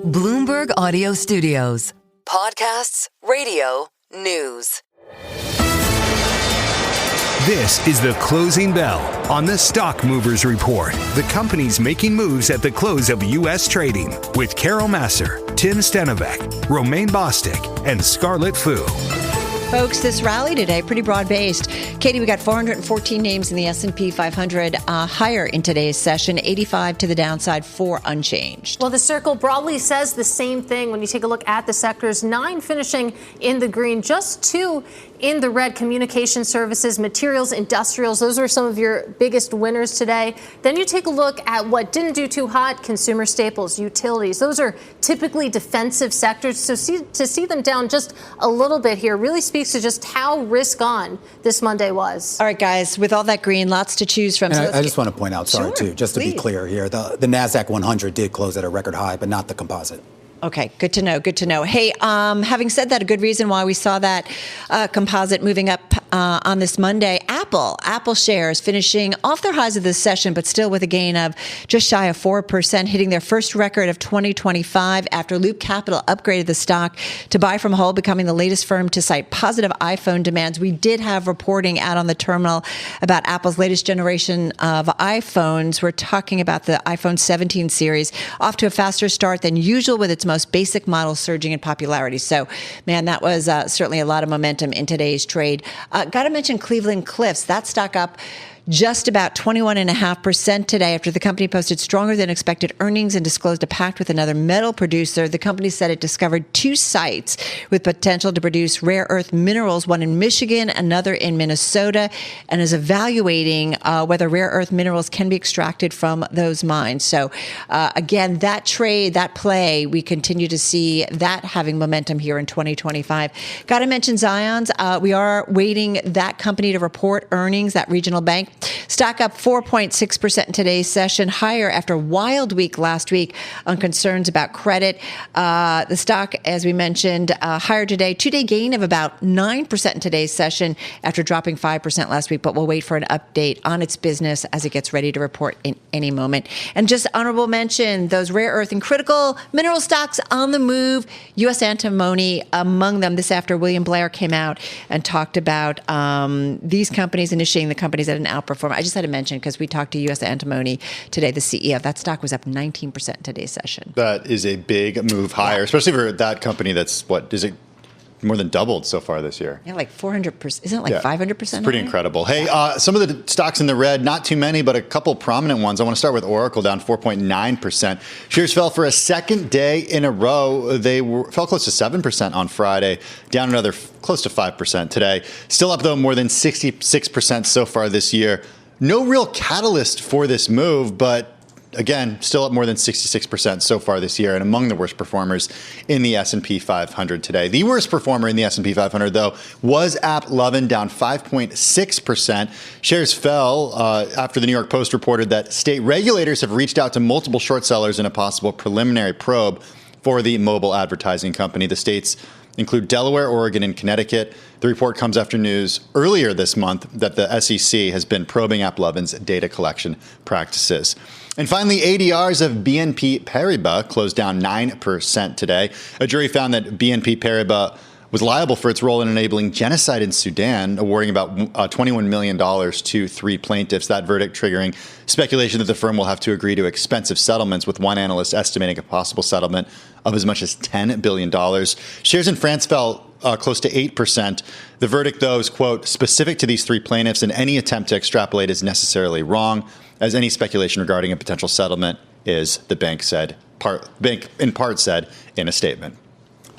Bloomberg Audio Studios. Podcasts, radio, news. This is the closing bell on the Stock Movers Report. The companies making moves at the close of U.S. trading with Carol Massar, Tim Stenovec, Romaine Bostick, and Scarlett Fu. Folks, this rally today, pretty broad-based. Katie, we got 414 names in the S&P 500 higher in today's session, 85 to the downside, 4 unchanged. Well, the Circle broadly says the same thing when you take a look at the sectors. 9 finishing in the green, just 2 in the red. Communication services, materials, industrials, those are some of your biggest winners today. Then you take a look at what didn't do too hot, consumer staples, utilities. Those are typically defensive sectors. So to see them down just a little bit here really speaks to just how risk on this Monday was. All right, guys, with all that green, lots to choose from. And I just want to point out, Sure, too, just to please. be clear here, the NASDAQ 100 did close at a record high, but not the composite. Okay, good to know. Good to know. Hey, having said that, a good reason why we saw that composite moving up on this Monday. Apple shares finishing off their highs of this session, but still with a gain of just shy of 4%, hitting their first record of 2025 after Loop Capital upgraded the stock to buy from hold, becoming the latest firm to cite positive iPhone demands. We did have reporting out on the terminal about Apple's latest generation of iPhones. We're talking about the iPhone 17 series, off to a faster start than usual with its most basic model surging in popularity. So, man, that was certainly a lot of momentum in today's trade. Got to mention Cleveland-Cliffs. That stock up just about 21.5% today after the company posted stronger than expected earnings and disclosed a pact with another metal producer. The company said it discovered 2 sites with potential to produce rare earth minerals, one in Michigan, another in Minnesota, and is evaluating whether rare earth minerals can be extracted from those mines. So again, that trade, that play, we continue to see that having momentum here in 2025. Got to mention Zions. We are waiting that company to report earnings, that regional bank. Stock up 4.6% in today's session, higher after a wild week last week on concerns about credit. The stock, as we mentioned, higher today, 2-day gain of about 9% in today's session after dropping 5% last week, but we'll wait for an update on its business as it gets ready to report in any moment. And just honorable mention, those rare earth and critical mineral stocks on the move, U.S. Antimony among them. This after William Blair came out and talked about these companies initiating the companies at an outperform. I just had to mention because we talked to U.S. Antimony today, the CEO. That stock was up 19% in today's session. That is a big move higher, especially for that company that's, what, is it more than doubled so far this year? Yeah, like 400%. Isn't it like 500%? It's pretty incredible. Hey, some of the stocks in the red, not too many, but a couple prominent ones. I want to start with Oracle, down 4.9%. Shares fell for a second day in a row. They fell close to 7% on Friday, down another close to 5% today. Still up, though, more than 66% so far this year. No real catalyst for this move, but again, still up more than 66% so far this year and among the worst performers in the S&P 500 today. The worst performer in the S&P 500, though, was AppLovin, down 5.6%. Shares fell after the New York Post reported that state regulators have reached out to multiple short sellers in a possible preliminary probe for the mobile advertising company. The states include Delaware, Oregon, and Connecticut. The report comes after news earlier this month that the SEC has been probing AppLovin's data collection practices. And finally, ADRs of BNP Paribas closed down 9% today. A jury found that BNP Paribas was liable for its role in enabling genocide in Sudan, awarding about $21 million to 3 plaintiffs. That verdict triggering speculation that the firm will have to agree to expensive settlements, with one analyst estimating a possible settlement of as much as $10 billion. Shares in France fell close to 8%. The verdict, though, is, quote, specific to these 3 plaintiffs, and any attempt to extrapolate is necessarily wrong, as any speculation regarding a potential settlement is, the bank in part said in a statement.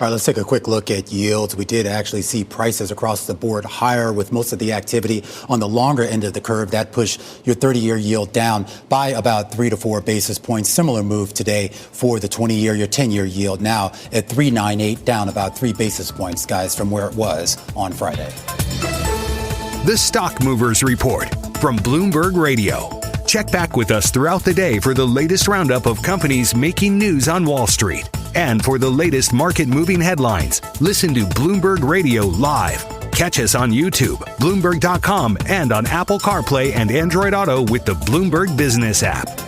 All right, let's take a quick look at yields. We did actually see prices across the board higher, with most of the activity on the longer end of the curve. That pushed your 30-year yield down by about 3 to 4 basis points. Similar move today for the 20-year, your 10-year yield now at 3.98, down about 3 basis points, guys, from where it was on Friday. The Stock Movers Report from Bloomberg Radio. Check back with us throughout the day for the latest roundup of companies making news on Wall Street. And for the latest market-moving headlines, listen to Bloomberg Radio live. Catch us on YouTube, Bloomberg.com, and on Apple CarPlay and Android Auto with the Bloomberg Business app.